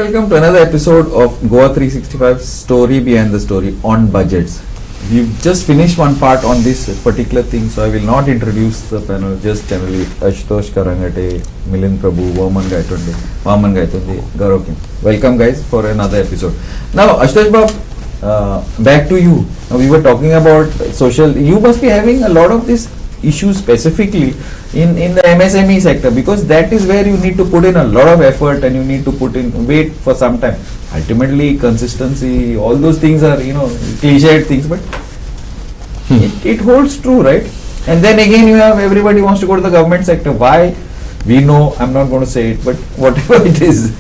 welcome to another episode of Goa 365 Story Behind the Story on budgets. We've just finished one part on this particular thing, so I will not introduce the panel, just generally Ashutosh Karangate, Milind Prabhu, Vaman Gaitonde, Gaurav Kim. Welcome guys for another episode. Now Ashutosh Bab, back to you. Now we were talking about social, you must be having a lot of these issues specifically in the MSME sector, because that is where you need to put in a lot of effort and you need to wait for some time. Ultimately consistency, all those things are cliched things, but it holds true, right? And then again you have everybody wants to go to the government sector. Why? We know, I'm not going to say it, but whatever it is.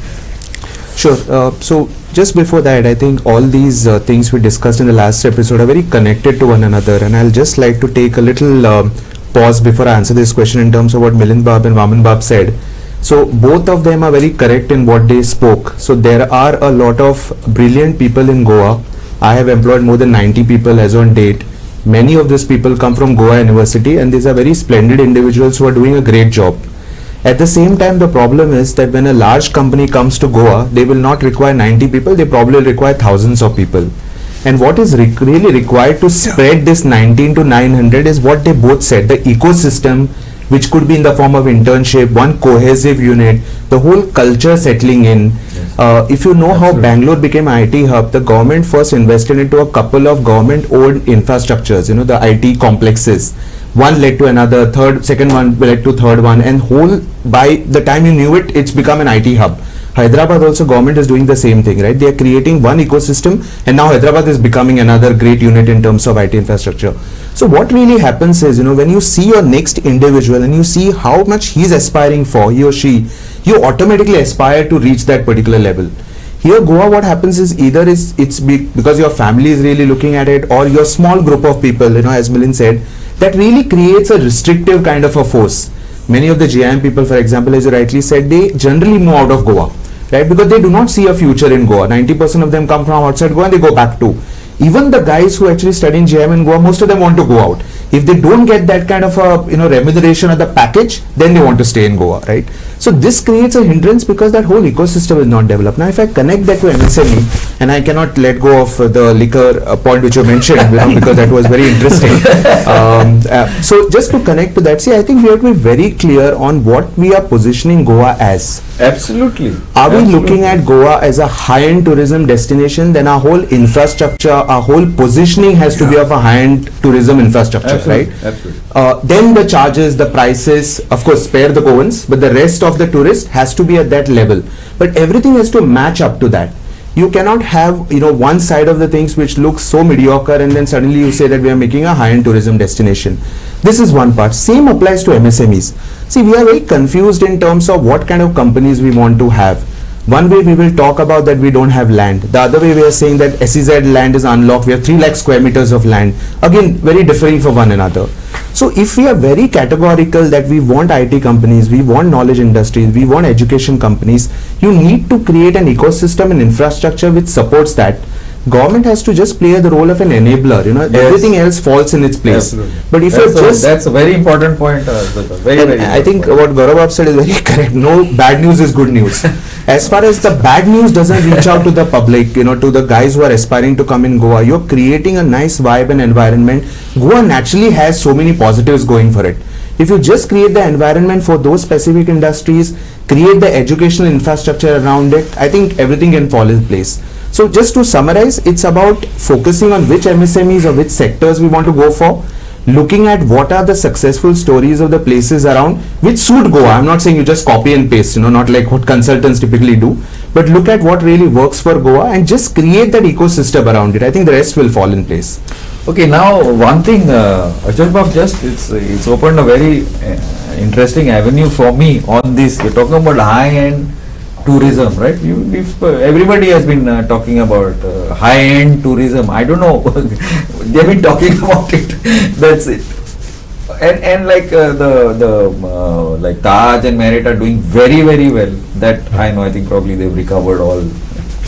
Sure. So just before that, I think all these things we discussed in the last episode are very connected to one another, and I'll just like to take a little pause before I answer this question in terms of what Milind Bab and Vaman Bab said. So both of them are very correct in what they spoke. So there are a lot of brilliant people in Goa. I have employed more than 90 people as on date. Many of these people come from Goa University, and these are very splendid individuals who are doing a great job. At the same time, the problem is that when a large company comes to Goa, they will not require 90 people, they probably will require thousands of people. And what is really required to spread this 19 to 900 is what they both said, the ecosystem, which could be in the form of internship, one cohesive unit, the whole culture settling in. Yes. If you know how Bangalore became an IT hub, the government first invested into a couple of government-owned infrastructures, the IT complexes. One led to another, second one led to third one, and by the time you knew it, it's become an IT hub. Hyderabad also, government is doing the same thing, right? They are creating one ecosystem, and now Hyderabad is becoming another great unit in terms of IT infrastructure. So what really happens is, when you see your next individual and you see how much he's aspiring for, he or she, you automatically aspire to reach that particular level. Here, Goa, what happens is either it's because your family is really looking at it, or your small group of people, as Milind said, that really creates a restrictive kind of a force. Many of the GIM people, for example, as you rightly said, they generally move out of Goa, right? Because they do not see a future in Goa. 90% of them come from outside Goa and they go back too. Even the guys who actually study in GIM in Goa, most of them want to go out. If they don't get that kind of a remuneration of the package, then they want to stay in Goa, right? So this creates a hindrance because that whole ecosystem is not developed. Now, if I connect that to MSME, and I cannot let go of the liquor point which you mentioned, because that was very interesting. So just to connect to that, see, I think we have to be very clear on what we are positioning Goa as. Absolutely. Are we looking at Goa as a high-end tourism destination? Then our whole infrastructure, our whole positioning has to be of a high-end tourism infrastructure, right? Absolutely. Then the charges, the prices, of course, spare the Goans, but the rest of the tourist has to be at that level. But everything has to match up to that. You cannot have, one side of the things which looks so mediocre and then suddenly you say that we are making a high-end tourism destination. This is one part. Same applies to MSMEs. See, we are very confused in terms of what kind of companies we want to have. One way we will talk about that we don't have land. The other way we are saying that SEZ land is unlocked. We have 3 lakh square meters of land. Again, very differing for one another. So if we are very categorical that we want IT companies, we want knowledge industries, we want education companies, you need to create an ecosystem and infrastructure which supports that. Government has to just play the role of an enabler, yes. Everything else falls in its place. Absolutely. But if that's a very important point. Very I think what Gaurav said is very correct. No bad news is good news. As far as the bad news doesn't reach out to the public, to the guys who are aspiring to come in Goa, you're creating a nice vibe and environment. Goa naturally has so many positives going for it. If you just create the environment for those specific industries, create the educational infrastructure around it, I think everything can fall in place. So just to summarize, it's about focusing on which MSMEs or which sectors we want to go for, looking at what are the successful stories of the places around which suit Goa. I'm not saying you just copy and paste, not like what consultants typically do, but look at what really works for Goa and just create that ecosystem around it. I think the rest will fall in place. Okay, now one thing, Ajay Bab, it's opened a very interesting avenue for me on this. We're talking about high-end tourism, right? Everybody has been talking about high-end tourism. I don't know. They've been talking about it. That's it. And like like Taj and Marriott are doing very, very well. That I know. I think probably they've recovered all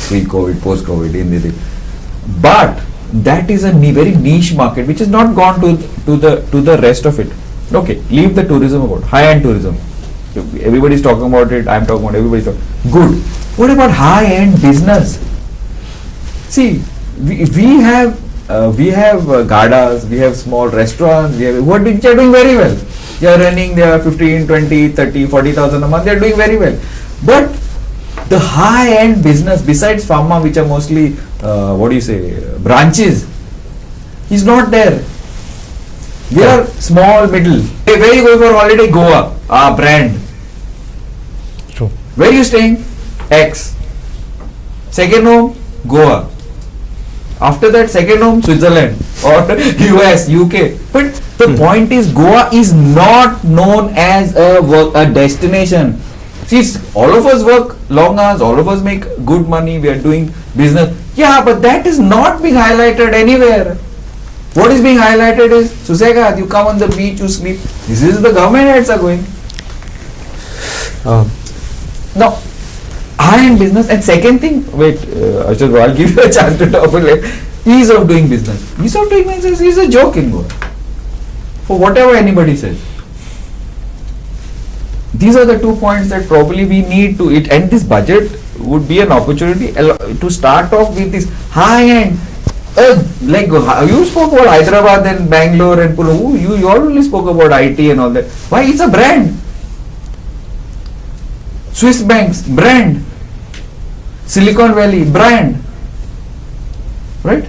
pre-COVID, post-COVID in the. But that is a very niche market which has not gone to the rest of it. Okay, leave the tourism about high-end tourism. Everybody's talking about it. I'm talking about everybody's talking. Good. What about high-end business? See, we have gadas, we have small restaurants, which are doing very well. They are running, they are 15, 20, 30, 40,000 a month, they are doing very well. But the high-end business, besides pharma, which are mostly, branches, is not there. We are small, middle. Hey, where you going for holiday? Goa, brand. True. Where you staying? X. Second home, Goa. After that, second home, Switzerland or US, UK. But the point is, Goa is not known as a destination. See, all of us work long hours, all of us make good money, we are doing business. Yeah, but that is not being highlighted anywhere. What is being highlighted is, Susegad, you come on the beach, you sleep. This is the government heads are going. Now, high-end business. And second thing, wait, Ashok, I'll give you a chance to talk about it. Ease of doing business. Ease of doing business is a joke in Goa. For whatever anybody says. These are the 2 points that probably we need to it, and this budget would be an opportunity to start off with this high-end. Like you spoke about Hyderabad and Bangalore and Pune. You only spoke about IT and all that. Why? It's a brand. Swiss banks, brand. Silicon Valley, brand. Right?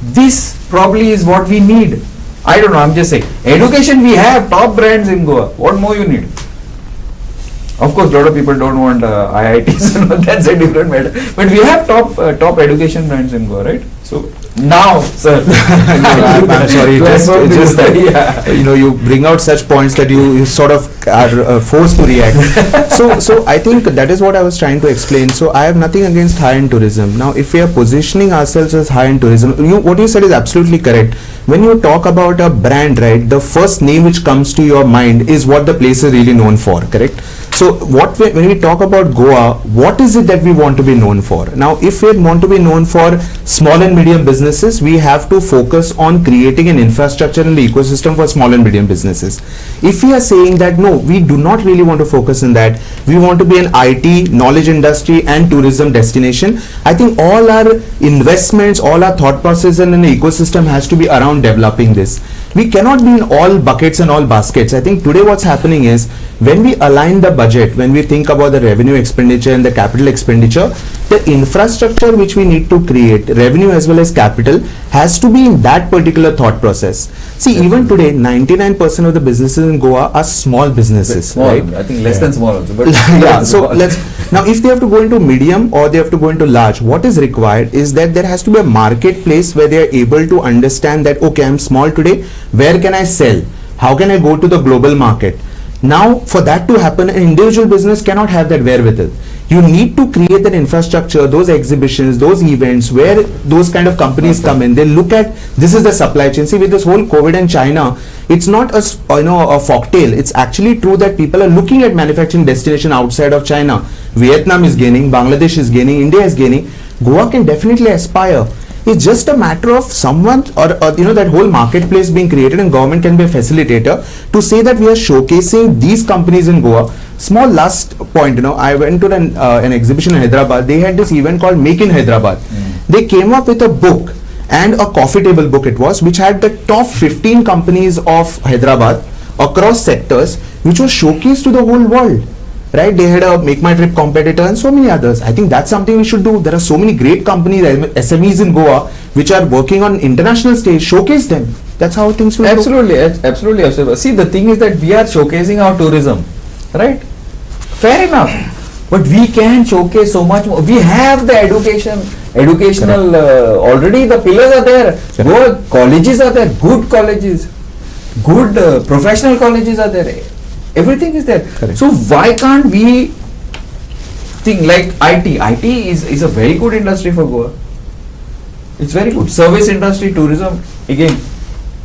This probably is what we need. I don't know, I'm just saying. Education, we have top brands in Goa. What more you need? Of course, a lot of people don't want IITs, that's a different matter. But we have top education brands in Goa, right? So now, sir. I'm sorry, you bring out such points that you sort of are forced to react. So I think that is what I was trying to explain. So I have nothing against high-end tourism. Now, if we are positioning ourselves as high-end tourism, what you said is absolutely correct. When you talk about a brand, right, the first name which comes to your mind is what the place is really known for, correct? So when we talk about Goa, what is it that we want to be known for? Now, if we want to be known for small and medium businesses, we have to focus on creating an infrastructure and the ecosystem for small and medium businesses. If we are saying that no, we do not really want to focus on that, we want to be an IT, knowledge industry and tourism destination, I think all our investments, all our thought process and the ecosystem has to be around developing this. We cannot be in all buckets and all baskets. I think today what's happening is, when we align the budget, when we think about the revenue expenditure and the capital expenditure, the infrastructure which we need to create, revenue as well as capital, has to be in that particular thought process. See, even today, 99% of the businesses in Goa are small businesses, small, right? I think less than small also. But yeah, so now if they have to go into medium or they have to go into large, what is required is that there has to be a marketplace where they are able to understand that, okay, I'm small today, where can I sell? How can I go to the global market? Now, for that to happen, an individual business cannot have that wherewithal. You need to create that infrastructure, those exhibitions, those events where those kind of companies come in. They look at, this is the supply chain. See, with this whole COVID and China, it's not a folktale. It's actually true that people are looking at manufacturing destination outside of China. Vietnam is gaining, Bangladesh is gaining, India is gaining. Goa can definitely aspire. It's just a matter of someone or that whole marketplace being created, and government can be a facilitator to say that we are showcasing these companies in Goa. Small last point, I went to an exhibition in Hyderabad. They had this event called Make in Hyderabad. They came up with a book, and a coffee table book it was, which had the top 15 companies of Hyderabad across sectors, which was showcased to the whole world. Right, they had a Make My Trip competitor and so many others. I think that's something we should do. There are so many great companies, SMEs in Goa, which are working on international stage. Showcase them. That's how things will absolutely, go. Absolutely, absolutely. See, the thing is that we are showcasing our tourism, right? Fair enough. But we can showcase so much more. We have the educational, already the pillars are there. Goa colleges are there, good colleges, good professional colleges are there. Everything is there. Correct. So why can't we think like IT? IT is a very good industry for Goa. It's very good. Service industry, tourism, again,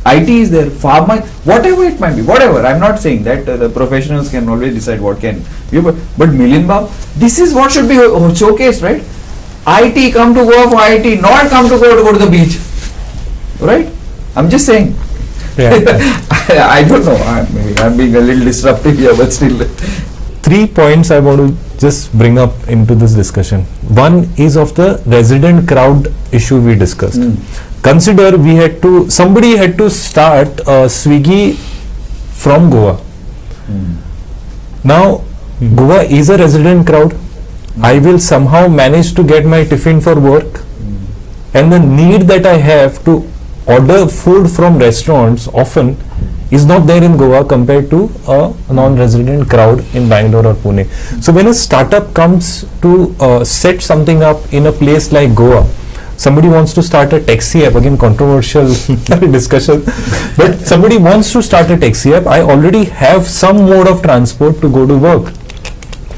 IT is there. Pharma, whatever it might be, whatever. I'm not saying that the professionals can always decide what can be, but million bob, this is what should be showcased, right? IT, come to Goa for IT, not come to Goa to go to the beach, right? I'm just saying. Yeah. I don't know. I'm being a little disruptive here, but still. 3 points I want to just bring up into this discussion. One is of the resident crowd issue we discussed. Consider somebody had to start Swiggy from Goa. Now, Goa is a resident crowd. I will somehow manage to get my tiffin for work, and the need that I have to order food from restaurants often is not there in Goa compared to a non-resident crowd in Bangalore or Pune. So when a startup comes to set something up in a place like Goa, somebody wants to start a taxi app, again controversial discussion, but somebody wants to start a taxi app, I already have some mode of transport to go to work.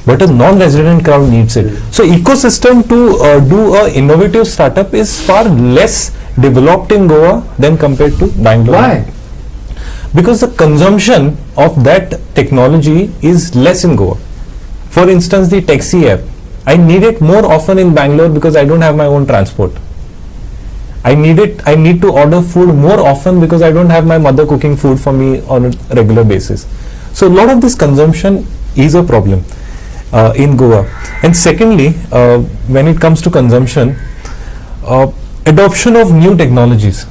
But a non-resident crowd needs it. So ecosystem to do a innovative startup is far less developed in Goa than compared to Bangalore. Why? Because the consumption of that technology is less in Goa. For instance, the taxi app, I need it more often in Bangalore because I don't have my own transport. I need to order food more often because I don't have my mother cooking food for me on a regular basis. So a lot of this consumption is a problem in Goa. And secondly, when it comes to consumption, adoption of new technologies.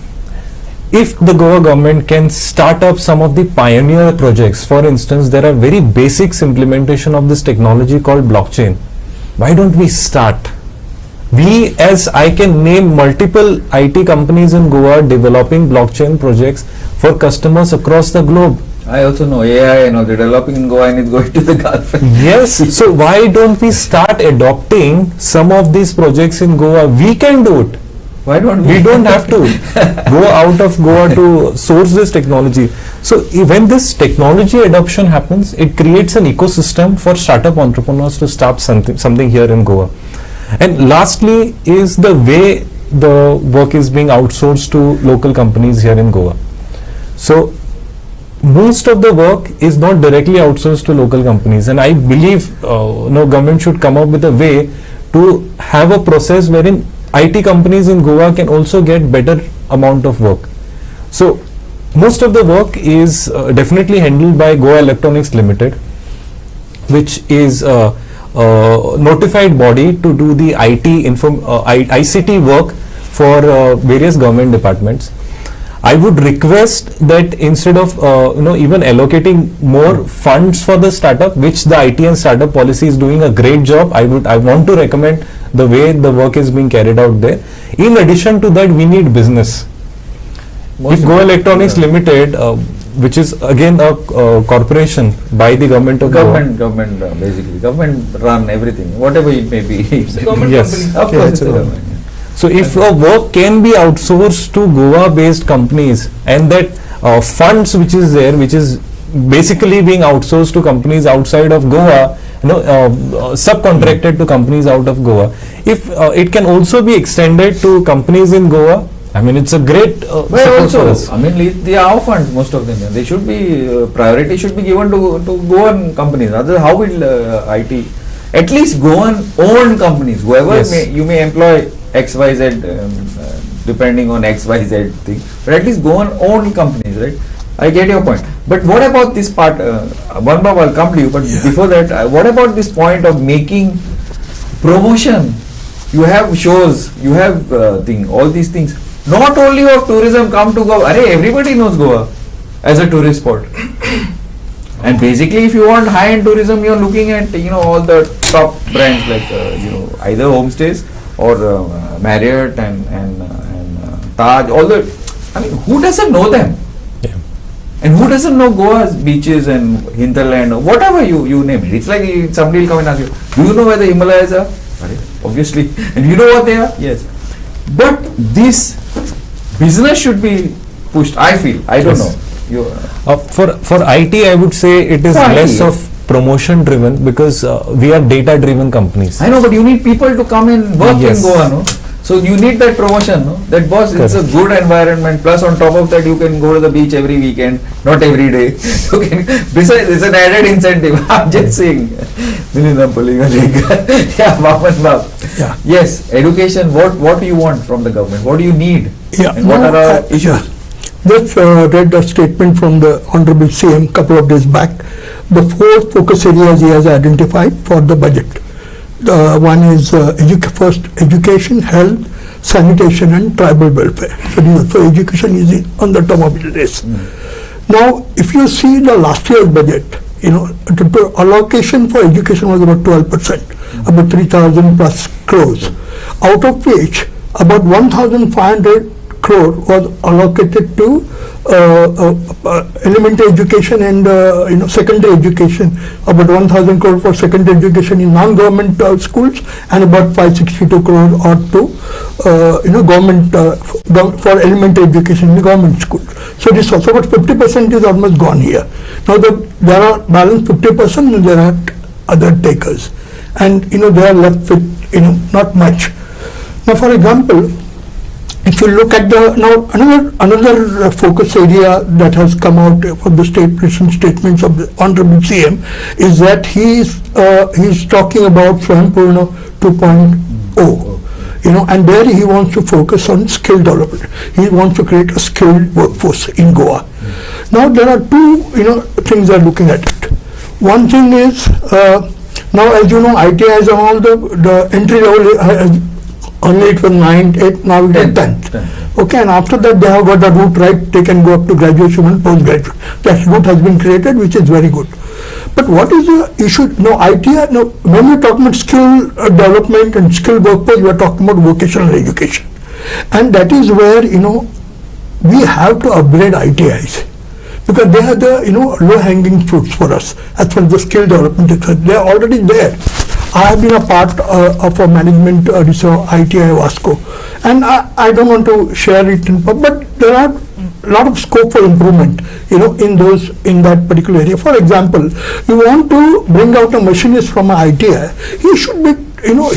If the Goa government can start up some of the pioneer projects, for instance, there are very basics implementation of this technology called blockchain. Why don't we start? I can name multiple IT companies in Goa developing blockchain projects for customers across the globe. I also know AI and all, they're developing in Goa and it's going to the Gulf. Yes, so why don't we start adopting some of these projects in Goa? We can do it. Why don't we? We don't have to go out of Goa to source this technology. So when this technology adoption happens, it creates an ecosystem for startup entrepreneurs to start something here in Goa. And lastly is the way the work is being outsourced to local companies here in Goa. So most of the work is not directly outsourced to local companies, and I believe government should come up with a way to have a process wherein IT companies in Goa can also get better amount of work. So most of the work is definitely handled by Goa Electronics Limited, which is a notified body to do the ICT work for various government departments. I would request that instead of even allocating more funds for the startup, which the IT and startup policy is doing a great job, I want to recommend the way the work is being carried out there. In addition to that, we need business. If Go Electronics Limited, which is again a corporation by the government of government basically government run everything, whatever it may be. It's a government Yes. company. Of course, it's a government. So if work can be outsourced to Goa-based companies, and that funds which is there, which is basically being outsourced to companies outside of Goa, subcontracted to companies out of Goa, if it can also be extended to companies in Goa, I mean, it's a great Well, support for also, us. I mean, they are funds, most of them. They should be, priority should be given to Goan companies. Otherwise, how will IT, at least Goan owned companies, whoever Yes. you may employ XYZ, depending on XYZ thing, but at least Goan owned companies, right? I get your point. But what about this part, one by one, I'll come to you, but before that, what about this point of making promotion? You have shows, you have all these things. Not only of tourism come to Goa, everybody knows Goa as a tourist spot. And basically, if you want high-end tourism, you're looking at all the top brands like either homestays or Marriott and Taj. All the, I mean, who doesn't know them? Yeah. And who doesn't know Goa's beaches and hinterland or whatever you name it? It's like somebody will come and ask you, do you know where the Himalayas are? Obviously. And you know what they are? Yes. But this business should be pushed, I feel. I don't Yes. know. For IT, I would say it is For less IT. of promotion driven, because we are data driven companies. I know, but you need people to come and work Yes. in Goa, no? So you need that promotion, no? That boss, it's a Correct. good environment. Plus, on top of that, you can go to the beach every weekend, not every day. You can, besides, it's an added incentive. I'm just saying. Yeah, Vaman Bab. Yeah. Yes, education. What do you want from the government? What do you need? Yeah. And what No, are our yeah. issues? Just read a statement from the Honorable CM couple of days back, the 4 focus areas he has identified for the budget. One is first education, health, sanitation and tribal welfare. So education is on the top of the list. Now, if you see the last year's budget, the allocation for education was about 12%, about 3,000 plus crores, out of which about 1,500 crore was allocated to elementary education and secondary education, about 1,000 crore for secondary education in non-government schools and about 562 crore or to government for elementary education in the government schools. So this also about 50% is almost gone here. Now there are balance 50% and there are other takers, and they are left with not much. Now, for example, if you look at another focus area that has come out from the recent statements of the Honorable CM is that he's talking about Swayambhurna 2.0. And there he wants to focus on skill development. He wants to create a skilled workforce in Goa. Now there are two things they're looking at it. One thing is now, as you know, ITIs and all the entry level only it was 9, 8, now it is 10. Okay, and after that they have got the route right, they can go up to graduation and postgraduate. That route has been created, which is very good. But what is the issue? No, ITI, no, when we're talking about skill development and skill workforce, we're talking about vocational education. And that is where, we have to upgrade ITIs. Because they are the, low-hanging fruits for us as far as the skill development is concerned. They are already there. I have been a part of a management ITI Vasco, and I don't want to share it, but there are a lot of scope for improvement, in that particular area. For example, you want to bring out a machinist from an ITI, he should be,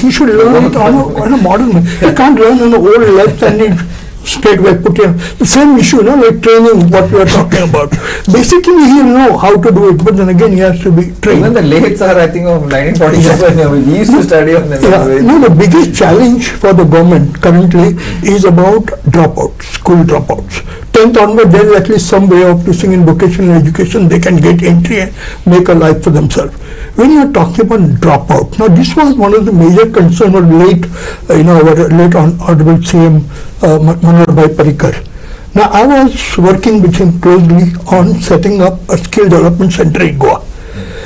he should learn it on a modern. He can't learn on an old left and straightway put in the same issue, like training, what we are talking about. Basically, he'll know how to do it, but then again, he has to be trained. Even the lathes are, I think, of 1947. We used to study on them. The biggest challenge for the government currently is about dropouts, school dropouts. 10th onward, there is at least some way of teaching in vocational education. They can get entry and make a life for themselves. When you are talking about dropout, now this was one of the major concerns of late Honorable CM Manohar Bhai Parrikar. Now I was working with him closely on setting up a skill development center in Goa.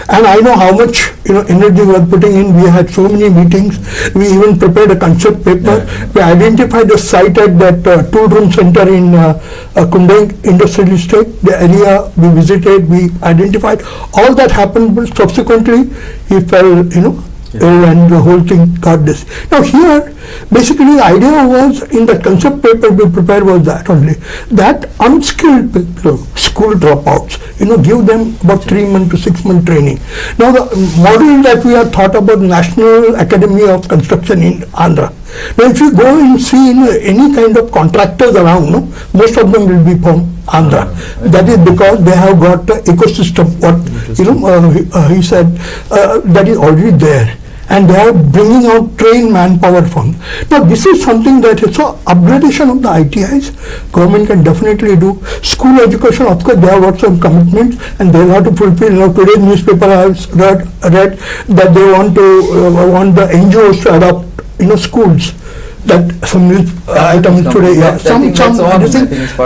And I know how much energy we are putting in. We had so many meetings. We even prepared a concept paper. We identified the site at that tool-room center in Kundang Industrial Estate. The area we visited, we identified. All that happened, but subsequently he fell, ill, and the whole thing got this. Now here, basically the idea was, in the concept paper we prepared was that only, that unskilled people, school dropouts, give them about 3 month to 6 month training. Now the model that we have thought about, National Academy of Construction in Andhra. Now if you go and see any kind of contractors around, most of them will be from Andhra. That is because they have got the ecosystem, what he said, that is already there. And they are bringing out trained manpower from. Now this is something that is upgradation of the ITIs. Government can definitely do. School education, of course, they have got some commitments and they will have to fulfill. Today's newspaper I have read that they want the NGOs to adopt schools. That some news items today.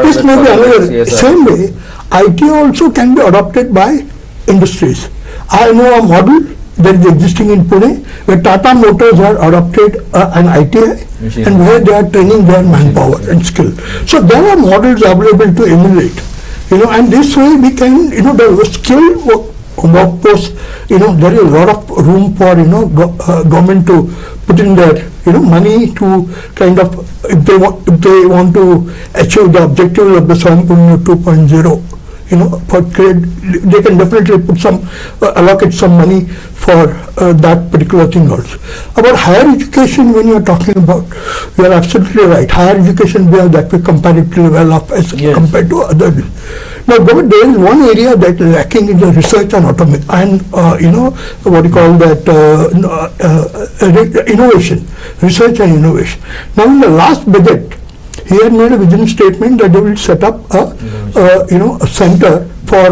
This may be another. Same way, IT also can be adopted by industries. I know a model that is existing in Pune, where Tata Motors have adopted an ITI and where they are training their manpower and skill. So there are models available to emulate, and this way we can, the skill workforce, there is a lot of room for, government to put in their, money to kind of, if they want to achieve the objectives of the Swayambhurna 2.0. For trade, they can definitely put allocate some money for that particular thing also. About higher education, when you are talking about, you are absolutely right. Higher education, we have that way comparatively well off as compared to others. Now, there is one area that is lacking in the research and automation, and what you call that, innovation, research and innovation. Now, in the last budget, he had made a vision statement that they will set up a center for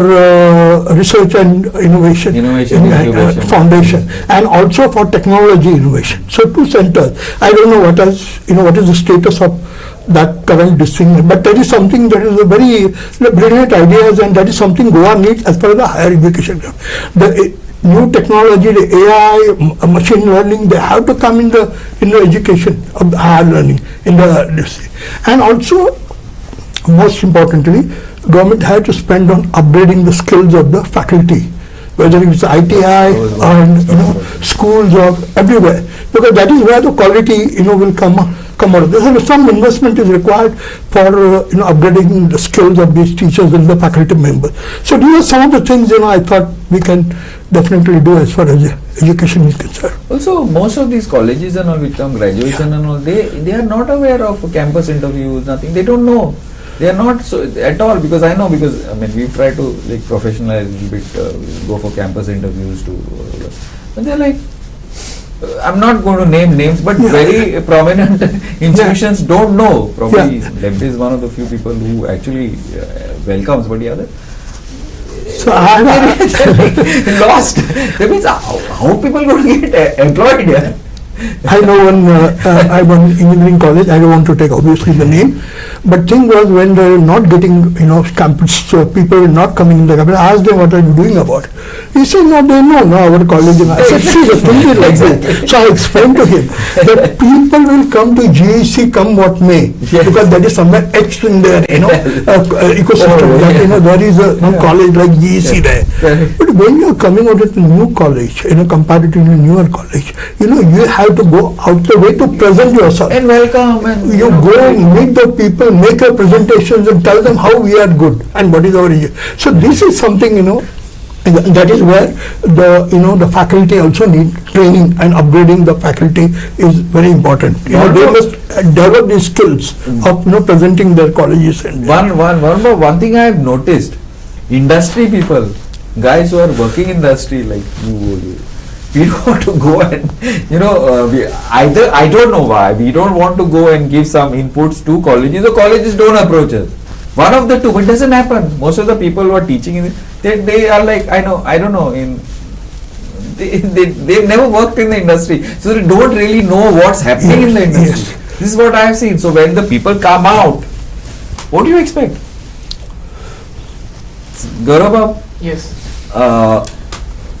research and innovation, Incubation. foundation, and also for technology innovation. So 2 centers. I don't know what is the status of that current decision, but that is something that is a very brilliant ideas, and that is something Goa needs as far as the higher education goes. The new technology, the AI, machine learning, they have to come in the education of the higher learning in the industry. And also, most importantly, government had to spend on upgrading the skills of the faculty, whether it's ITI or schools or everywhere, because that is where the quality will come out of this. And some investment is required for upgrading the skills of these teachers and the faculty members. So these are some of the things I thought we can definitely do as far as education is concerned. Also, most of these colleges and all, which on graduation and all, they are not aware of campus interviews, nothing. They don't know. They are not so at all, because I know, because I mean we try to like professionalize a little bit, go for campus interviews to, but they're like, I'm not going to name names, but very prominent institutions don't know. Probably Deb is one of the few people who actually welcomes, but the other. So I lost. That means how people going to get employed here? I know one engineering college, I don't want to take obviously the name, but thing was when they were not getting campus, so people were not coming in the campus, I asked them what are you doing about it. He said, no, they know our college. I said, see, the thing is like this. So I explained to him that people will come to GEC come what may, because that is somewhere etched in their ecosystem, that there is a college like GEC there. But when you are coming out of a new college, comparatively newer college, you have to go out the way to present yourself. And welcome. And you go and meet the people, make your presentations and tell them how we are good and what is our region. So this is something, that is where the faculty also need training, and upgrading the faculty is very important. They must develop these skills of presenting their colleges. And one thing I have noticed, industry people, guys who are working in industry like you, we don't want to go and I don't know why we don't want to go and give some inputs to colleges, or colleges don't approach us. One of the two, but it doesn't happen. Most of the people who are teaching they are like, I don't know, they've never worked in the industry, so they don't really know what's happening in the industry. This is what I have seen. So when the people come out, what do you expect? Gaurav? Yes.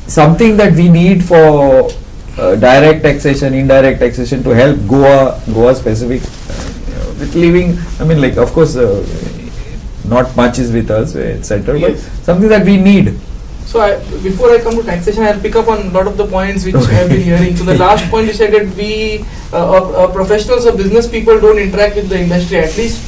Something that we need for direct taxation, indirect taxation to help Goa specific with living. I mean, like, of course, not much is with us, etc. Yes. But something that we need. So before I come to taxation, I'll pick up on a lot of the points which I have been hearing. So the last point you said that we professionals or business people don't interact with the industry, at least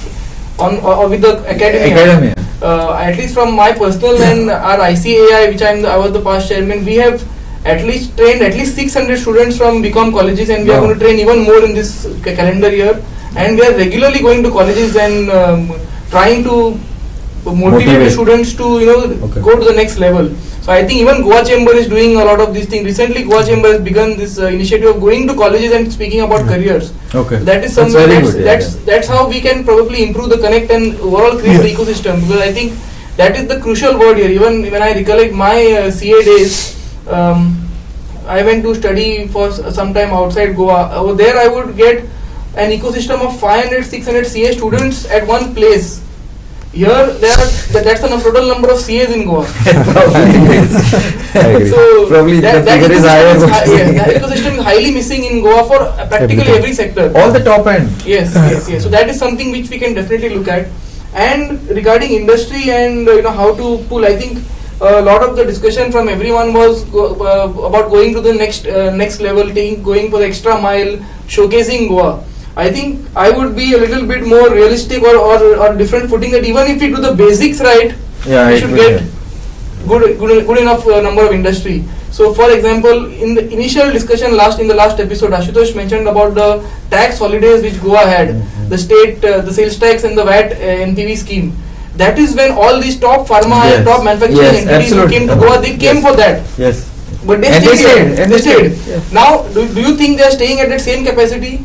or with the academia. At least from my personal and our ICAI, which I was the past chairman, we have at least trained at least 600 students from BCom colleges, and we are going to train even more in this calendar year. And we are regularly going to colleges and trying to motivate the students to go to the next level. So I think even Goa Chamber is doing a lot of these things. Recently, Goa Chamber has begun this initiative of going to colleges and speaking about careers. Okay. That is something that's how we can probably improve the connect and overall create the ecosystem. Because I think that is the crucial word here. Even when I recollect my CA days, I went to study for some time outside Goa. Over there, I would get an ecosystem of 500, 600 CA students at one place. Here, that's the total number of CAs in Goa. So probably that the figure is higher. that ecosystem is highly missing in Goa for practically every sector. All the top end. Yes. So that is something which we can definitely look at. And regarding industry and how to pull, I think a lot of the discussion from everyone was about going to the next level, going for the extra mile, showcasing Goa. I think I would be a little bit more realistic or different footing, that even if we do the basics right, we should get good enough number of industry. So for example, in the initial discussion in the last episode, Ashutosh mentioned about the tax holidays which Goa had, the state, the sales tax and the VAT NPV scheme. That is when all these top pharma and top manufacturing entities who came to Goa, they came for that. Yes. But they stayed. Now, do you think they are staying at that same capacity?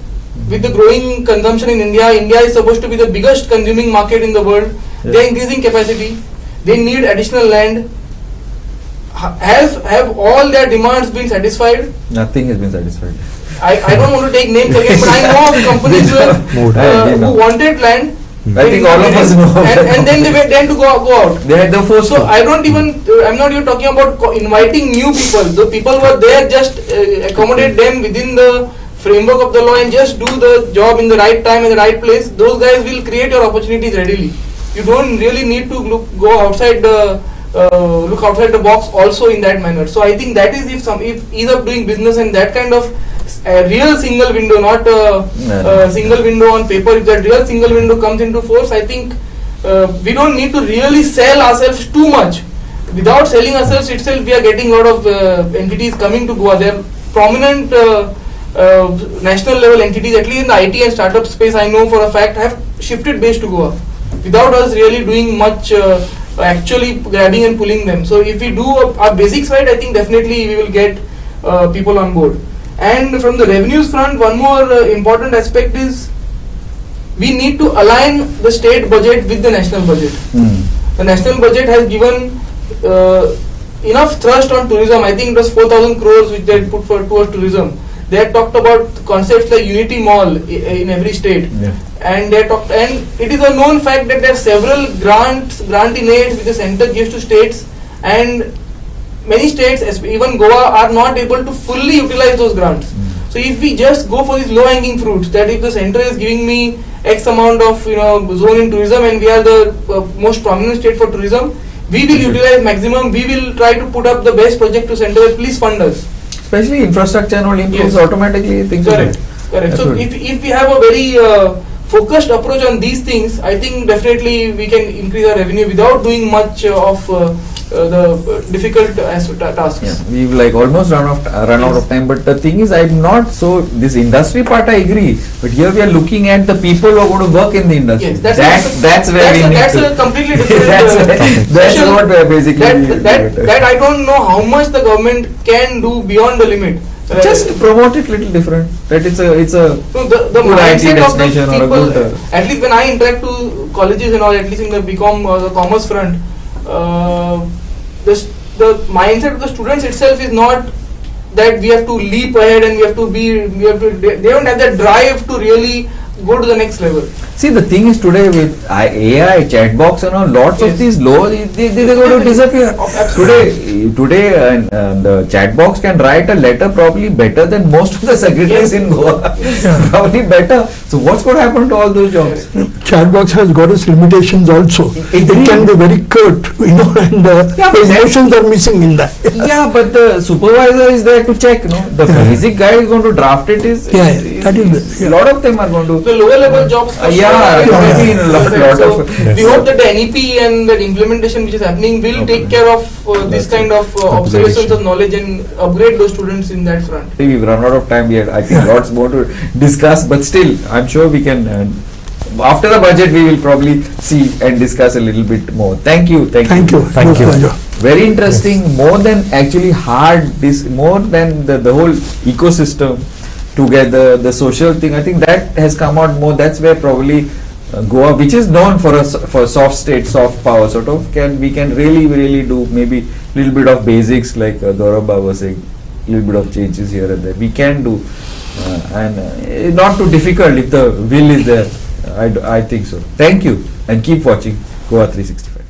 with the growing consumption in India. India is supposed to be the biggest consuming market in the world. They are increasing capacity. They need additional land. Have all their demands been satisfied? Nothing has been satisfied. I don't want to take names again, but I know of companies who wanted land. I think all of us know. And then they were then to go out. They had the force. So I'm not even talking about inviting new people. The people who are there, just accommodate them within the framework of the law and just do the job in the right time in the right place. Those guys will create your opportunities readily. You don't really need to go outside the look outside the box also in that manner. So I think that is if ease of doing business and that kind of a real single window, not a single window on paper. If that real single window comes into force, I think we don't need to really sell ourselves too much. Without selling ourselves itself, we are getting a lot of entities coming to Goa. They are prominent national level entities, at least in the IT and startup space, I know for a fact, have shifted base to Goa without us really doing much, actually grabbing and pulling them. So if we do our basics right, I think definitely we will get people on board. And from the revenues front, one more important aspect is we need to align the state budget with the national budget. The national budget has given enough thrust on tourism. I think it was 4,000 crores which they put towards tourism. They had talked about concepts like Unity Mall in every state, and it is a known fact that there are several grant in aid which the center gives to states, and many states, even Goa, are not able to fully utilize those grants. So if we just go for these low-hanging fruits, that if the center is giving me X amount of zone in tourism and we are the most prominent state for tourism, we will utilize maximum. We will try to put up the best project to center. Please fund us. Especially infrastructure and all improves automatically. Things Correct. So if we have a very focused approach on these things, I think definitely we can increase our revenue without doing much of the difficult tasks. Yeah, we've like almost run out of time. But the thing is, I'm not so this industry part. I agree, but here we are looking at the people who are going to work in the industry. Yes, that's where we need that's to. a completely different. That's what basically. That I don't know how much the government can do beyond the limit. Just promote it little different. That it's a no, the good IT mindset of the destination or a people, good. at least when I interact to colleges and all, at least in the BCom or the commerce front, the mindset of the students itself is not that we have to leap ahead and they don't have that drive to really go to the next level. See, the thing is today with AI, chatbox and all, lots of these laws, they're going to disappear. Today the chatbox can write a letter probably better than most of the secretaries in Goa. Probably better. So what's going to happen to all those jobs? Chatbox has got its limitations also. It can be very curt, and the emotions are missing in that. Yeah, but the supervisor is there to check. The basic guy is going to draft it. A lot of them are going to. The lower level jobs. We hope that the NEP and the implementation which is happening will take care of this kind of observations of knowledge and upgrade those students in that front. We've run out of time here. I think lots more to discuss, but still, I'm sure we can. After the budget, we will probably see and discuss a little bit more. Thank you. Thank you. Very interesting. More than actually hard. More than the whole ecosystem together, the social thing. I think that has come out more. That's where probably Goa, which is known for soft state, soft power, sort of, we can really do maybe little bit of basics like Gaurav Baba was saying, little bit of changes here and there. We can do, and not too difficult if the will is there. I think so. Thank you, and keep watching Goa 365.